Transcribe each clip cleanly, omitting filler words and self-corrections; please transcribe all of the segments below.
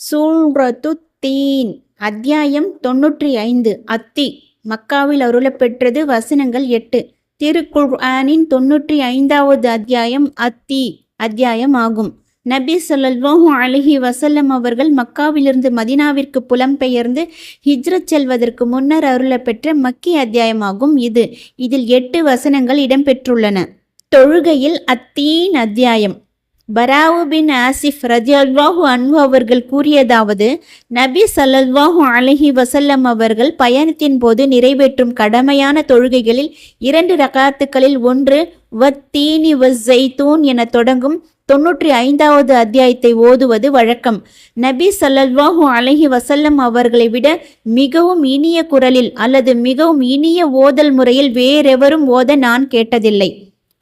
சூரத்து தீன் அத்தியாயம் 95. அத்தி மக்காவில் அருளப்பெற்றது. வசனங்கள் 8. திருக்குர்ஆனின் 95வது அத்தியாயம் அத்தி அத்தியாயம் ஆகும். நபி ஸல்லல்லாஹு அலைஹி வஸல்லம் அவர்கள் மக்காவிலிருந்து மதீனாவிற்கு புலம்பெயர்ந்து ஹிஜ்ரத் செல்வதற்கு முன்னர் அருளப்பெற்ற மக்கி அத்தியாயமாகும். இதில் 8 வசனங்கள் இடம்பெற்றுள்ளன. தொழுகையில் அத்தீன் அத்தியாயம். பராவு பின் ஆசிஃப் ரலியல்லாஹு அன்ஹு அவர்கள் கூறியதாவது, நபி ஸல்லல்லாஹு அலைஹி வஸல்லம் அவர்கள் பயணத்தின் போது நிறைவேற்றும் கடமையான தொழுகைகளில் 2 ரகாத்துக்களில் ஒன்று வத்தீனி வஸ்ஸைத்தூன் என தொடங்கும் 95வது அத்தியாயத்தை ஓதுவது வழக்கம். நபி ஸல்லல்லாஹு அலைஹி வஸல்லம் அவர்களை விட மிகவும் இனிய குரலில் அல்லது மிகவும் இனிய ஓதல் முறையில் வேறெவரும் ஓத நான் கேட்டதில்லை.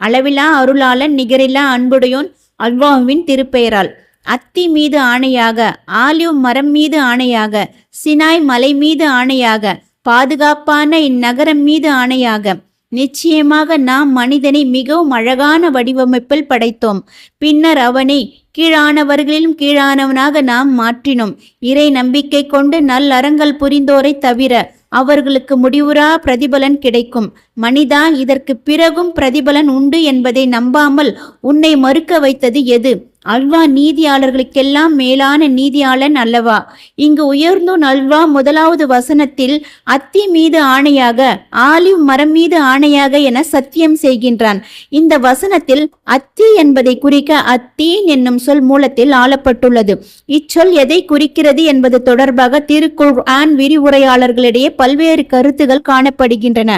அளவிலா அருளாளன் நிகரில்லா அன்புடையோன் அல்லாஹ்வின் திருப்பெயரால். அத்தி மீது ஆணையாக, ஆலிவ் மரம் மீது ஆணையாக, சினாய் மலை மீது ஆணையாக, பாதுகாப்பான இந்நகரம் மீது ஆணையாக, நிச்சயமாக நாம் மனிதனை மிகவும் அழகான வடிவமைப்பில் படைத்தோம். பின்னர் அவனை கீழானவர்களிலும் கீழானவனாக நாம் மாற்றினோம். இறை நம்பிக்கை கொண்டு நல்லறங்கள் புரிந்தோரை தவிர அவர்களுக்கு முடிவுறா பிரதிபலன் கிடைக்கும். மனிதா, இதற்கு பிறகும் பிரதிபலன் உண்டு என்பதை நம்பாமல் உன்னை மறுக்க வைத்தது எது? அல்வா நீதியாளர்களுக்கெல்லாம் மேலான நீதியாளன் அல்லவா? இங்கு உயர்ந்தோன் அல்வா முதலாவது வசனத்தில் அத்தி மீது ஆணையாக, ஆலிவ் மரம் மீது ஆணையாக என சத்தியம் செய்கின்றான். இந்த வசனத்தில் அத்தி என்பதை குறிக்க அத்தீன் என்னும் சொல் மூலத்தில் ஆளப்பட்டுள்ளது. இச்சொல் எதை குறிக்கிறது என்பது தொடர்பாக திருக்குர்ஆன் விரிவுரையாளர்களிடையே பல்வேறு கருத்துகள் காணப்படுகின்றன.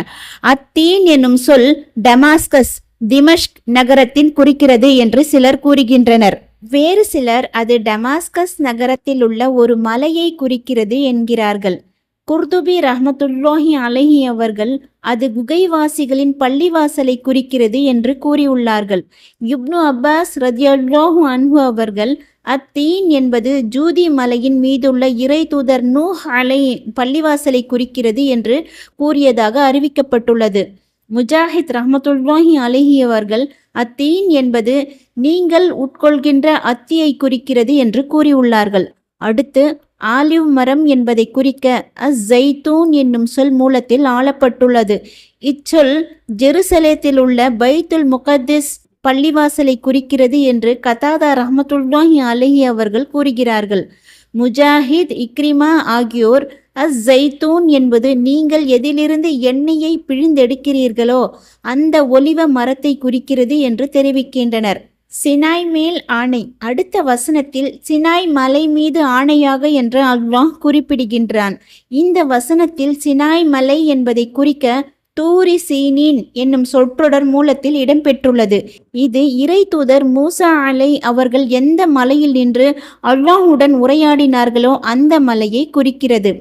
அத்தீன் என்னும் சொல் டமாஸ்கஸ், திமஷ்க் நகரத்தின் குறிக்கிறது என்று சிலர் கூறுகின்றனர். வேறு சிலர் அது டமாஸ்கஸ் நகரத்தில் உள்ள ஒரு மலையை குறிக்கிறது என்கிறார்கள். குர்துபி ரஹ்மத்துல்லாஹி அலைஹி அவர்கள் அது குகைவாசிகளின் பள்ளிவாசலை குறிக்கிறது என்று கூறியுள்ளார்கள். இப்னு அப்பாஸ் ரலியல்லாஹு அன்ஹு அவர்கள் அத்தீன் என்பது ஜூதி மலையின் மீதுள்ள இறை தூதர் நூஹ் அலைஹி பள்ளிவாசலை குறிக்கிறது என்று கூறியதாக அறிவிக்கப்பட்டுள்ளது. முஜாஹித் ரஹ்மத்துல்லாஹி அலைஹி அவர்கள் அத்தீன் என்பது நீங்கள் உட்கொள்கின்ற அத்தியை குறிக்கிறது என்று கூறியுள்ளார்கள். அடுத்து ஆலிவ் மரம் என்பதை குறிக்க அஸ்ஸைத்தூன் என்னும் சொல் மூலத்தில் ஆளப்பட்டுள்ளது. இச்சொல் ஜெருசலேத்தில் உள்ள பைத்துல் முகத்திஸ் பள்ளிவாசலை குறிக்கிறது என்று கதாதா ரஹ்மத்துல்லாஹி அலைஹி அவர்கள் கூறுகிறார்கள். முஜாஹித், இக்ரிமா ஆகியோர் அஸ்ஸைத்தூன் என்பது நீங்கள் எதிலிருந்து எண்ணெயை பிழிந்தெடுக்கிறீர்களோ அந்த ஒலிவ மரத்தை குறிக்கிறது என்று தெரிவிக்கின்றனர். சினாய் மேல் ஆணை. அடுத்த வசனத்தில் சினாய் மலை மீது ஆணையாக என்று அல்லாஹ் குறிப்பிடுகின்றான். இந்த வசனத்தில் சினாய் மலை என்பதை குறிக்க தூரி சீனின் என்னும் சொற்றொடர் மூலத்தில் இடம்பெற்றுள்ளது. இது இறை தூதர் மூசா அலை அவர்கள் எந்த மலையில் நின்று அல்லாஹுடன் உரையாடினார்களோ அந்த மலையை குறிக்கிறது.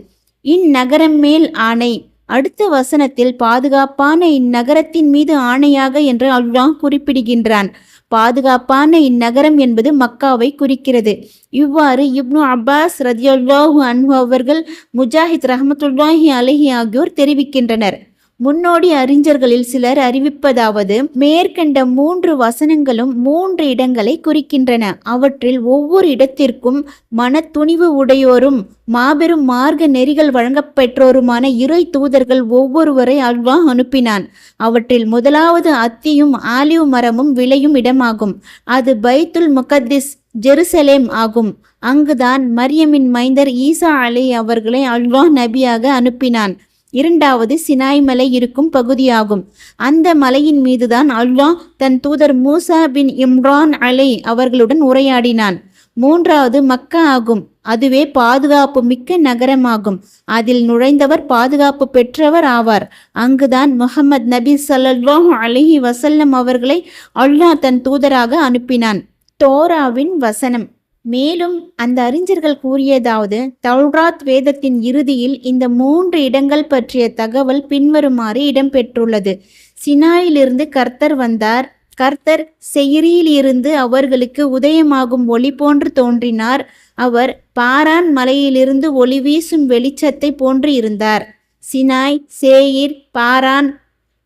இந்நகரம் மேல் ஆணை. அடுத்த வசனத்தில் பாதுகாப்பான இந்நகரத்தின் மீது ஆணையாக என்று அல்லாஹ் குறிப்பிடுகின்றான். பாதுகாப்பான இந்நகரம் என்பது மக்காவை குறிக்கிறது. இவ்வாறு இப்னு அப்பாஸ் ரலியல்லாஹு அன்ஹு அவர்கள், முஜாஹித் ரஹ்மத்துல்லாஹி அலைஹி ஆகியோர் தெரிவிக்கின்றனர். முன்னோடி அறிஞர்களில் சிலர் அறிவிப்பதாவது, மேற்கண்ட 3 வசனங்களும் 3 இடங்களை குறிக்கின்றன. அவற்றில் ஒவ்வொரு இடத்திற்கும் மன துணிவு உடையோரும் மாபெரும் மார்க்க நெறிகள் வழங்கப்பெற்றோருமான இறை தூதர்கள் ஒவ்வொருவரை அல்லாஹ் அனுப்பினான். அவற்றில் முதலாவது அத்தியும் ஆலிவ் மரமும் விளையும் இடமாகும். அது பைத்துல் முகத்திஸ் ஜெருசலேம் ஆகும். அங்குதான் மரியமின் மைந்தர் ஈசா அலை அவர்களை அல்லாஹ் நபியாக அனுப்பினான். இரண்டாவது சினாய் மலை இருக்கும் பகுதியாகும். அந்த மலையின் மீதுதான் அல்லாஹ் தன் தூதர் மூசா பின் இம்ரான் அலை அவர்களுடன் உரையாடினான். மூன்றாவது மக்கா ஆகும். அதுவே பாதுகாப்பு மிக்க நகரமாகும். அதில் நுழைந்தவர் பாதுகாப்பு பெற்றவர் ஆவார். அங்குதான் முஹம்மது நபி ஸல்லல்லாஹு அலைஹி வஸல்லம் அவர்களை அல்லாஹ் தன் தூதராக அனுப்பினான். தோராவின் வசனம். மேலும் அந்த அறிஞர்கள் கூறியதாவது, தௌராத் வேதத்தின் இறுதியில் இந்த 3 இடங்கள் பற்றிய தகவல் பின்வருமாறு இடம்பெற்றுள்ளது. சினாயிலிருந்து கர்த்தர் வந்தார். கர்த்தர் செயிரியிலிருந்து அவர்களுக்கு உதயமாகும் ஒளி போன்று தோன்றினார். அவர் பாரான் மலையிலிருந்து ஒளி வீசும் வெளிச்சத்தை போன்று இருந்தார். சினாய், சேயிர், பாரான்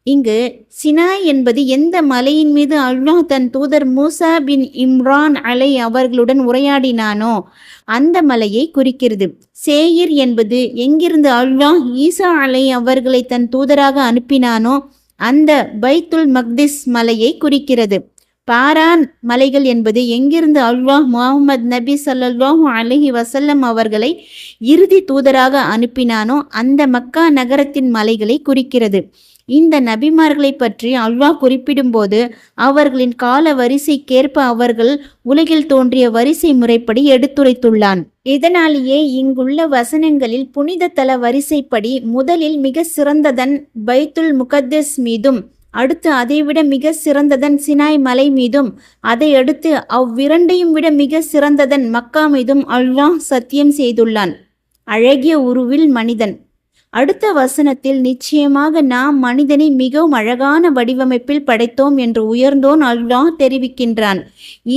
இங்கு சினாய் என்பது எந்த மலையின் மீது அல்லாஹ் தன் தூதர் மூசா பின் இம்ரான் அலை அவர்களுடன் உரையாடினானோ அந்த மலையை குறிக்கிறது. சேயிர் என்பது எங்கிருந்து அல்லாஹ் ஈசா அலை அவர்களை தன் தூதராக அனுப்பினானோ அந்த பைத்துல் மக்திஸ் மலையை குறிக்கிறது. பாரான் மலைகள் என்பது எங்கிருந்து அல்லாஹ் முஹம்மது நபி ஸல்லல்லாஹு அலைஹி வஸல்லம் அவர்களை இறுதி தூதராக அனுப்பினானோ அந்த மக்கா நகரத்தின் மலைகளை குறிக்கிறது. இந்த நபிமார்களை பற்றி அல்லாஹ் குறிப்பிடும்போது அவர்களின் கால வரிசைக்கேற்ப அவர்கள் உலகில் தோன்றிய வரிசை முறைப்படி எடுத்துரைத்துள்ளான். இதனாலேயே இங்குள்ள வசனங்களில் புனித தல வரிசைப்படி முதலில் மிக சிறந்ததன் பைத்துல் முகத்தஸ் மீதும் அடுத்து அதைவிட மிக சிறந்ததன் சினாய் மலை மீதும் அதை அடுத்து அவ்விரண்டையும் விட மிக சிறந்ததன் மக்கா மீதும் அல்லாஹ் சத்தியம் செய்துள்ளான். அழகிய உருவில் மனிதன். அடுத்த வசனத்தில் நிச்சயமாக நாம் மனிதனை மிகவும் அழகான வடிவமைப்பில் படைத்தோம் என்று உயர்ந்தோன் அல்லாஹ் தெரிவிக்கின்றான்.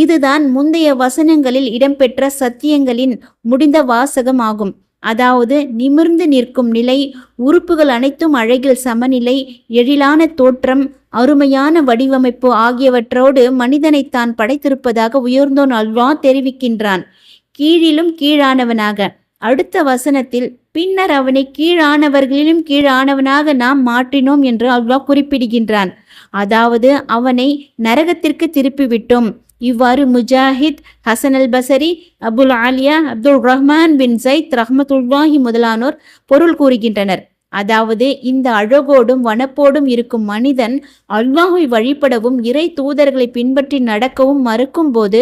இதுதான் முந்தைய வசனங்களில் இடம்பெற்ற சத்தியங்களின் முடிந்த வாசகம் ஆகும். அதாவது நிமிர்ந்து நிற்கும் நிலை, உறுப்புகள் அனைத்தும் அழகில் சமநிலை, எழிலான தோற்றம், அருமையான வடிவமைப்பு ஆகியவற்றோடு மனிதனை தான் படைத்திருப்பதாக உயர்ந்தோன் அல்லாஹ் தெரிவிக்கின்றான். கீழிலும் கீழானவனாக. அடுத்த வசனத்தில் பின்னர் அவனை கீழானவர்களிலும் கீழானவனாக நாம் மாற்றினோம் என்று அல்லாஹ் குறிப்பிடுகின்றான். அதாவது அவனை நரகத்திற்கு திருப்பிவிட்டோம். இவ்வாறு முஜாஹித், ஹசன் அல் பசரி, அபுல் ஆலியா, அப்துல் ரஹ்மான் பின் ஜைத் ரஹ்மத்துல்லாஹி முதலானோர் பொருள் கூறுகின்றனர். அதாவது இந்த அழகோடும் வனப்போடும் இருக்கும் மனிதன் அல்லாஹை வழிபடவும் இறை தூதர்களை பின்பற்றி நடக்கவும் மறுக்கும் போது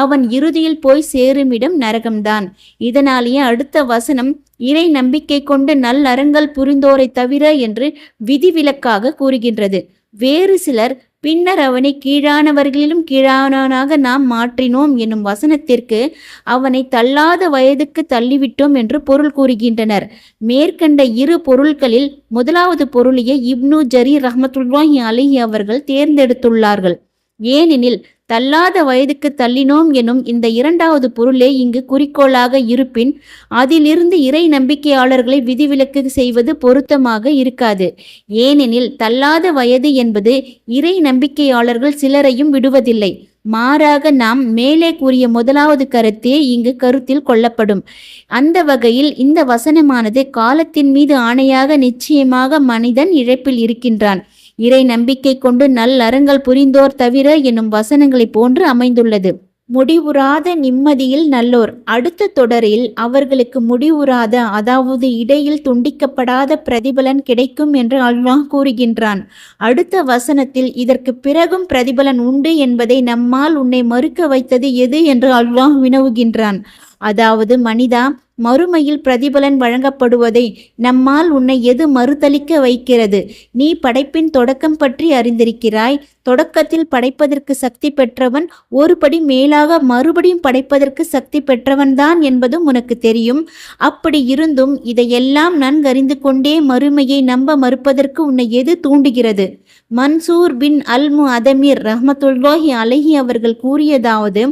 அவன் இறுதியில் போய் சேருமிடம் நரகம்தான். இதனாலேயே அடுத்த வசனம் இறை நம்பிக்கை கொண்டு நல்லறங்கள் புரிந்தோரை தவிர என்று விதிவிலக்காக கூறுகின்றது. வேறு சிலர் பின்னர் அவனை கீழானவர்களிலும் கீழானவனாக நாம் மாற்றினோம் என்னும் வசனத்திற்கு அவனை தள்ளாத வயதுக்கு தள்ளிவிட்டோம் என்று பொருள் கூறுகின்றனர். மேற்கண்ட இரு பொருட்களில் முதலாவது பொருளையே இப்னு ஜரீர் ரஹ்மத்துல்லாஹி அலைஹி அவர்கள் தேர்ந்தெடுத்துள்ளார்கள். ஏனெனில் தள்ளாத வயதுக்கு தள்ளினோம் எனும் இந்த இரண்டாவது பொருளே இங்கு குறிக்கோளாக இருப்பின் அதிலிருந்து இறை நம்பிக்கையாளர்களை விதிவிலக்கு செய்வது பொருத்தமாக இருக்காது. ஏனெனில் தள்ளாத வயது என்பது இறை நம்பிக்கையாளர்கள் சிலரையும் விடுவதில்லை. மாறாக நாம் மேலே கூறிய முதலாவது கருத்தே இங்கு கருத்தில் கொள்ளப்படும். அந்த வகையில் இந்த வசனமானது காலத்தின் மீது ஆணையாக நிச்சயமாக மனிதன் இழைப்பில் இருக்கின்றான், இறை நம்பிக்கை கொண்டு நல்லறங்கள் புரிந்தோர் தவிர என்னும் வசனங்களை போன்று அமைந்துள்ளது. முடிவுறாத நிம்மதியில் நல்லோர். அடுத்த தொடரில் அவர்களுக்கு முடிவுறாத, அதாவது இடையில் துண்டிக்கப்படாத பிரதிபலன் கிடைக்கும் என்று அல்லாஹ் கூறுகின்றான். அடுத்த வசனத்தில் இதற்கு பிறகும் பிரதிபலன் உண்டு என்பதை நம்மால் உன்னை மறுக்க வைத்தது எது என்று அல்லாஹ் வினவுகின்றான். அதாவது மனிதா, மறுமையில் பிரதிபலன் வழங்கப்படுவதை நம்மால் உன்னை எது மறுதளிக்க வைக்கிறது? நீ படைப்பின் தொடக்கம் பற்றி அறிந்திருக்கிறாய். தொடக்கத்தில் படைப்பதற்கு சக்தி பெற்றவன் ஒருபடி மேலாக மறுபடியும் படைப்பதற்கு சக்தி பெற்றவன்தான் என்பதும் உனக்கு தெரியும். அப்படி இருந்தும் இதையெல்லாம் நன்கறிந்து கொண்டே மறுமையை நம்ப மறுப்பதற்கு உன்னை எது தூண்டுகிறது? மன்சூர் பின் அல் முஅதமிர் ரஹ்மத்துல்லாஹி அலைஹி அவர்கள் கூறியதாவது,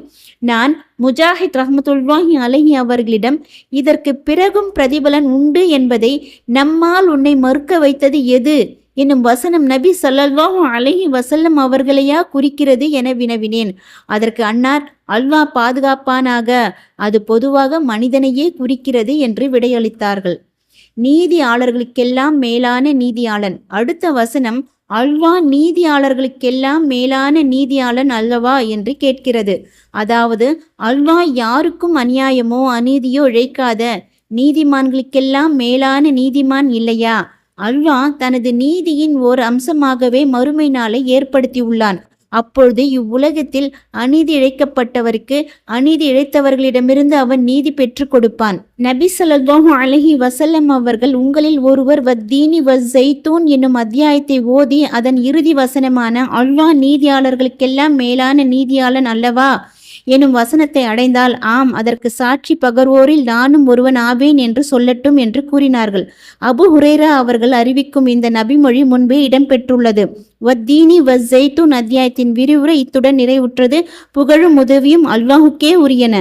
நான் முஜாஹித் ரஹ்மத்துல்லாஹி அலைஹி அவர்களிடம் இதற்கு பிறகும் பிரதிபலன் உண்டு என்பதை நம்மால் உன்னை மறுக்க வைத்தது எது என்னும் வசனம் நபி ஸல்லல்லாஹு அலைஹி வஸல்லம் அவர்களையா குறிக்கிறது என வினவினேன். அதற்கு அன்னார், அல்லாஹ் பாதுகாப்பானாக, அது பொதுவாக மனிதனையே குறிக்கிறது என்று விடையளித்தார்கள். நீதியாளர்களுக்கெல்லாம் மேலான நீதியாளன். அடுத்த வசனம் அல்லாஹ் நீதியாளர்களுக்கெல்லாம் மேலான நீதியாளன் அல்லவா என்று கேட்கிறது. அதாவது அல்லாஹ் யாருக்கும் அநியாயமோ அநீதியோ இழைக்காத நீதிமான்களுக்கெல்லாம் மேலான நீதிமான் இல்லையா? அல்லாஹ் தனது நீதியின் ஓர் அம்சமாகவே மறுமை நாளை ஏற்படுத்தியுள்ளான். அப்பொழுது இவ்வுலகத்தில் அநீதி இழைக்கப்பட்டவருக்கு அநீதி இழைத்தவர்களிடமிருந்து அவன் நீதி பெற்று கொடுப்பான். நபி ஸல்லல்லாஹு அலைஹி வஸல்லம் அவர்கள் உங்களில் ஒருவர் வத்தீனி வஸ்ஸைத்தூன் என்னும் அத்தியாயத்தை ஓதி அதன் இறுதி வசனமான அல்லாஹ் நீதியாளர்களுக்கெல்லாம் மேலான நீதியாளன் அல்லவா எனும் வசனத்தை அடைந்தால் ஆம், அதற்கு சாட்சி பகர்வோரில் நானும் ஒருவன் ஆவேன் என்று சொல்லட்டும் என்று கூறினார்கள். அபு ஹுரைரா அவர்கள் அறிவிக்கும் இந்த நபிமொழி முன்பே இடம்பெற்றுள்ளது. வத்தீனி வஸ்ஸைத்தூன் அத்தியாயத்தின் விரிவுரை இத்துடன் நிறைவுற்றது. புகழும் உதவியும் அல்லாஹுக்கே உரியன.